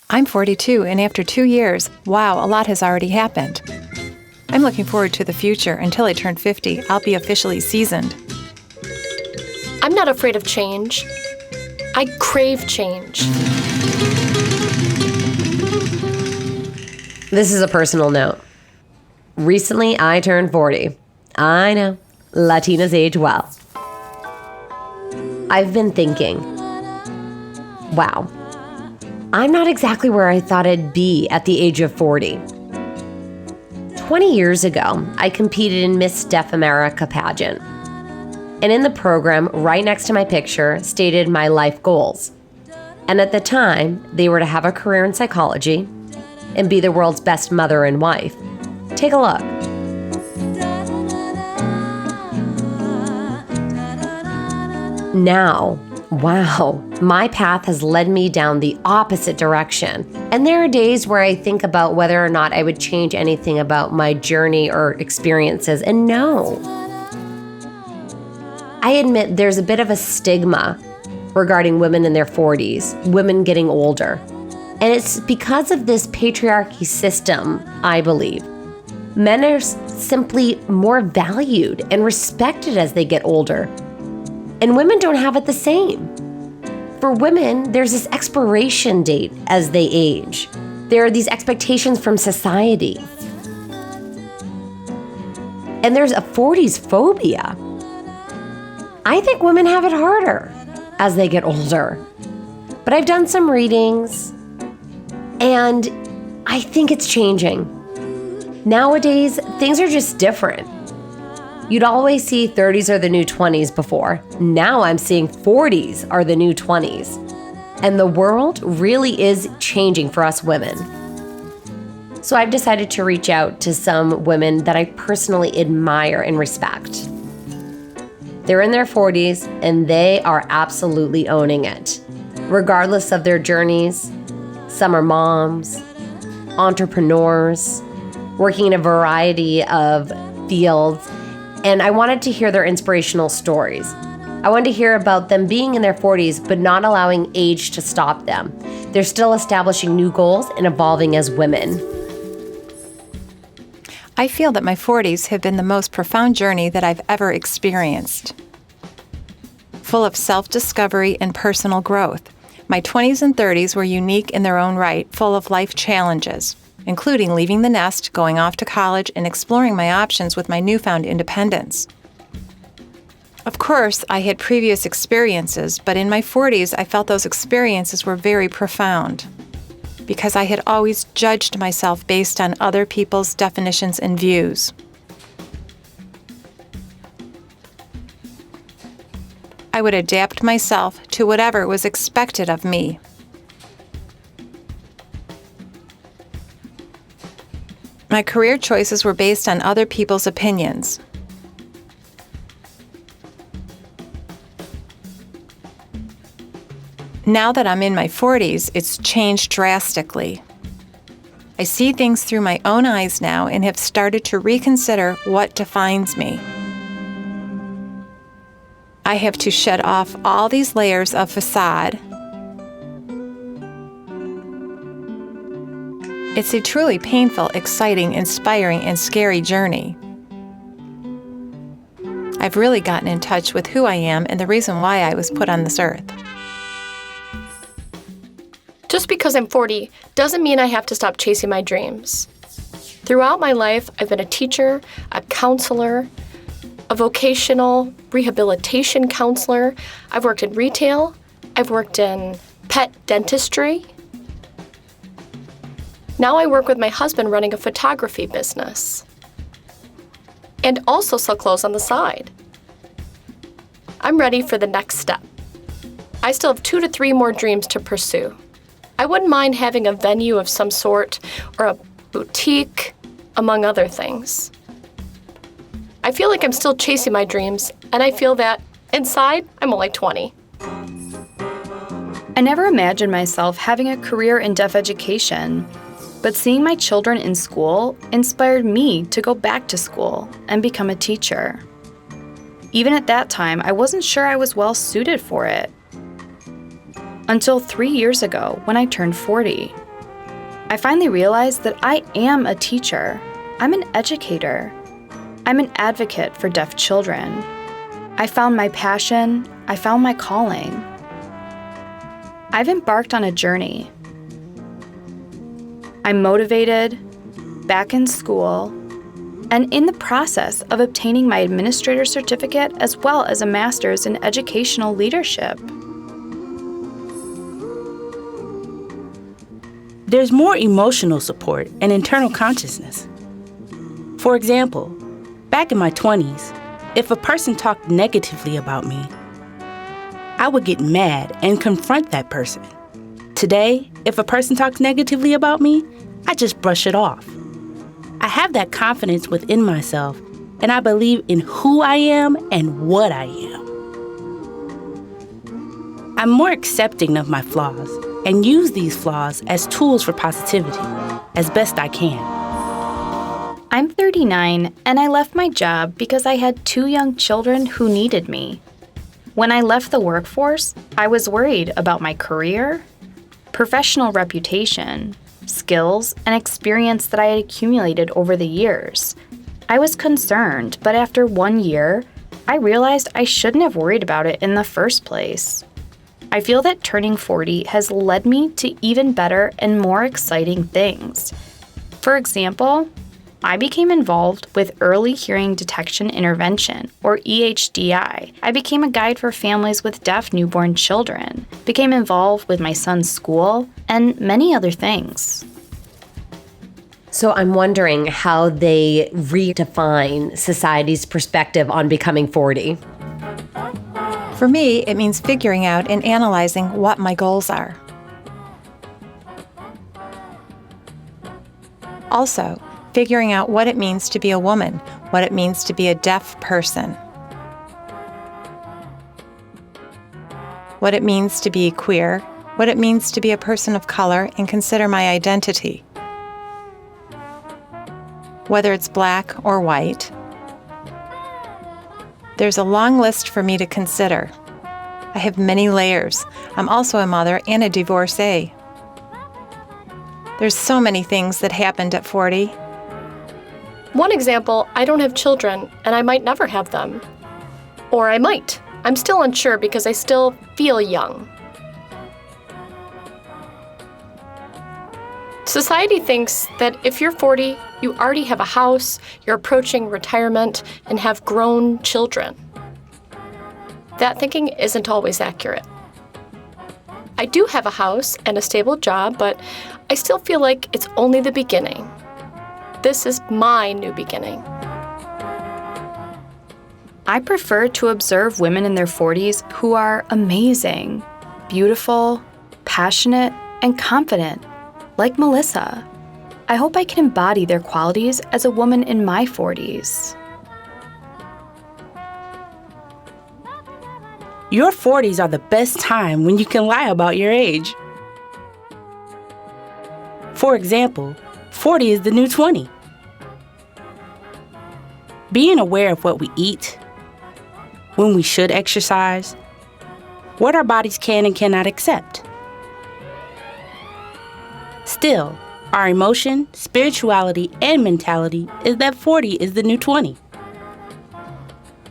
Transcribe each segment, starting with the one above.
I'm 42, and after 2 years, wow, a lot has already happened. I'm looking forward to the future. Until I turn 50, I'll be officially seasoned. I'm not afraid of change. I crave change. This is a personal note. Recently, I turned 40. I know, Latinas age well. I've been thinking, wow, I'm not exactly where I thought I'd be at the age of 40. 20 years ago, I competed in Miss Deaf America pageant. And in the program, right next to my picture, stated my life goals. And at the time, they were to have a career in psychology and be the world's best mother and wife. Take a look. Now, wow, my path has led me down the opposite direction. And there are days where I think about whether or not I would change anything about my journey or experiences, and no. I admit there's a bit of a stigma regarding women in their 40s, women getting older. And it's because of this patriarchy system, I believe. Men are simply more valued and respected as they get older. And women don't have it the same. For women, there's this expiration date as they age. There are these expectations from society. And there's a 40s phobia. I think women have it harder as they get older. But I've done some readings, and I think it's changing. Nowadays, things are just different. You'd always see 30s are the new 20s before. Now I'm seeing 40s are the new 20s. And the world really is changing for us women. So I've decided to reach out to some women that I personally admire and respect. They're in their 40s and they are absolutely owning it. Regardless of their journeys, some are moms, entrepreneurs, working in a variety of fields. And I wanted to hear their inspirational stories. I wanted to hear about them being in their 40s, but not allowing age to stop them. They're still establishing new goals and evolving as women. I feel that my 40s have been the most profound journey that I've ever experienced. Full of self-discovery and personal growth. My 20s and 30s were unique in their own right, full of life challenges, including leaving the nest, going off to college, and exploring my options with my newfound independence. Of course, I had previous experiences, but in my 40s, I felt those experiences were very profound because I had always judged myself based on other people's definitions and views. I would adapt myself to whatever was expected of me. My career choices were based on other people's opinions. Now that I'm in my 40s, it's changed drastically. I see things through my own eyes now and have started to reconsider what defines me. I have to shed off all these layers of facade. It's a truly painful, exciting, inspiring, and scary journey. I've really gotten in touch with who I am and the reason why I was put on this earth. Just because I'm 40 doesn't mean I have to stop chasing my dreams. Throughout my life, I've been a teacher, a counselor, a vocational rehabilitation counselor. I've worked in retail. I've worked in pet dentistry. Now I work with my husband running a photography business and also sell clothes on the side. I'm ready for the next step. I still have 2 to 3 more dreams to pursue. I wouldn't mind having a venue of some sort or a boutique, among other things. I feel like I'm still chasing my dreams, and I feel that inside, I'm only 20. I never imagined myself having a career in deaf education, but seeing my children in school inspired me to go back to school and become a teacher. Even at that time, I wasn't sure I was well suited for it. Until 3 years ago, when I turned 40. I finally realized that I am a teacher. I'm an educator. I'm an advocate for deaf children. I found my passion. I found my calling. I've embarked on a journey. I'm motivated, back in school, and in the process of obtaining my administrator certificate as well as a master's in educational leadership. There's more emotional support and internal consciousness. For example, back in my 20s, if a person talked negatively about me, I would get mad and confront that person. Today, if a person talks negatively about me, I just brush it off. I have that confidence within myself, and I believe in who I am and what I am. I'm more accepting of my flaws and use these flaws as tools for positivity as best I can. I'm 39 and I left my job because I had 2 young children who needed me. When I left the workforce, I was worried about my career, professional reputation, skills, and experience that I had accumulated over the years. I was concerned, but after 1 year, I realized I shouldn't have worried about it in the first place. I feel that turning 40 has led me to even better and more exciting things. For example, I became involved with Early Hearing Detection Intervention, or EHDI. I became a guide for families with deaf newborn children, became involved with my son's school, and many other things. So I'm wondering how they redefine society's perspective on becoming 40. For me, it means figuring out and analyzing what my goals are. Also, figuring out what it means to be a woman, what it means to be a deaf person, what it means to be queer, what it means to be a person of color and consider my identity, whether it's black or white. There's a long list for me to consider. I have many layers. I'm also a mother and a divorcee. There's so many things that happened at 40. One example, I don't have children, and I might never have them. Or I might. I'm still unsure because I still feel young. Society thinks that if you're 40, you already have a house, you're approaching retirement, and have grown children. That thinking isn't always accurate. I do have a house and a stable job, but I still feel like it's only the beginning. This is my new beginning. I prefer to observe women in their 40s who are amazing, beautiful, passionate, and confident, like Melissa. I hope I can embody their qualities as a woman in my 40s. Your 40s are the best time when you can lie about your age. For example, 40 is the new 20. Being aware of what we eat, when we should exercise, what our bodies can and cannot accept. Still, our emotion, spirituality, and mentality is that 40 is the new 20.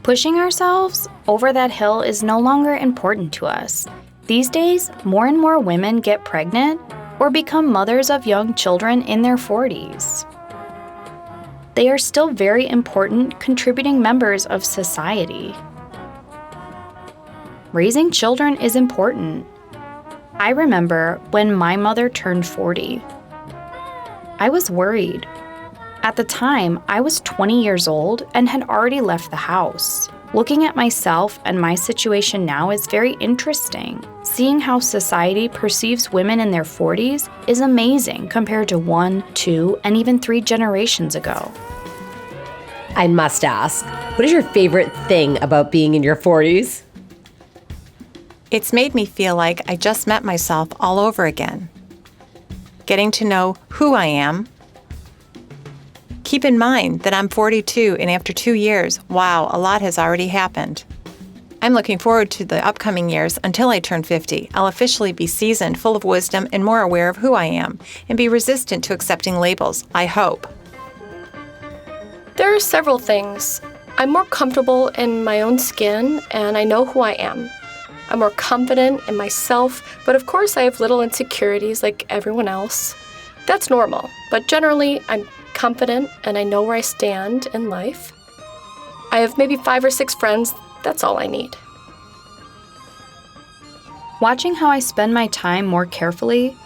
Pushing ourselves over that hill is no longer important to us. These days, more and more women get pregnant or become mothers of young children in their 40s. They are still very important contributing members of society. Raising children is important. I remember when my mother turned 40. I was worried. At the time, I was 20 years old and had already left the house. Looking at myself and my situation now is very interesting. Seeing how society perceives women in their 40s is amazing compared to 1, 2, and even 3 generations ago. I must ask, what is your favorite thing about being in your 40s? It's made me feel like I just met myself all over again. Getting to know who I am. Keep in mind that I'm 42, and after 2 years, wow, a lot has already happened. I'm looking forward to the upcoming years until I turn 50. I'll officially be seasoned, full of wisdom, and more aware of who I am, and be resistant to accepting labels, I hope. There are several things. I'm more comfortable in my own skin, and I know who I am. I'm more confident in myself, but of course I have little insecurities like everyone else. That's normal, but generally I'm confident and I know where I stand in life. I have maybe 5 or 6 friends. That's all I need. Watching how I spend my time more carefully,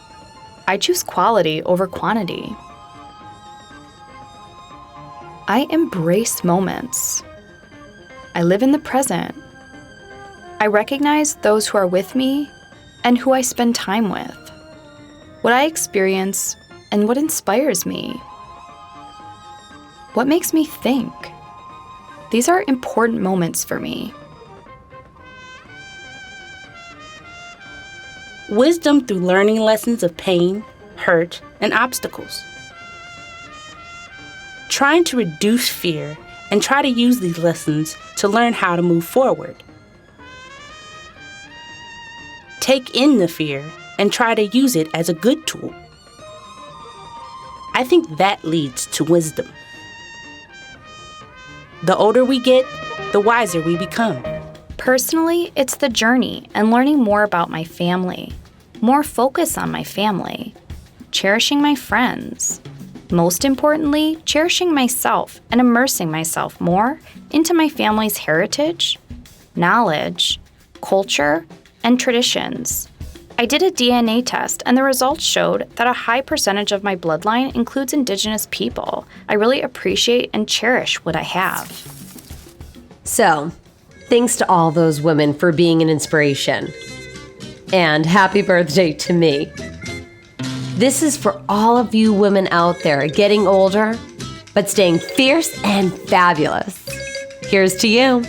I choose quality over quantity. I embrace moments. I live in the present. I recognize those who are with me and who I spend time with, what I experience and what inspires me, what makes me think. These are important moments for me. Wisdom through learning lessons of pain, hurt, and obstacles. Trying to reduce fear and try to use these lessons to learn how to move forward. Take in the fear and try to use it as a good tool. I think that leads to wisdom. The older we get, the wiser we become. Personally, it's the journey and learning more about my family, more focus on my family, cherishing my friends. Most importantly, cherishing myself and immersing myself more into my family's heritage, knowledge, culture, and traditions. I did a DNA test, and the results showed that a high percentage of my bloodline includes Indigenous people. I really appreciate and cherish what I have. So, thanks to all those women for being an inspiration. And happy birthday to me. This is for all of you women out there getting older, but staying fierce and fabulous. Here's to you.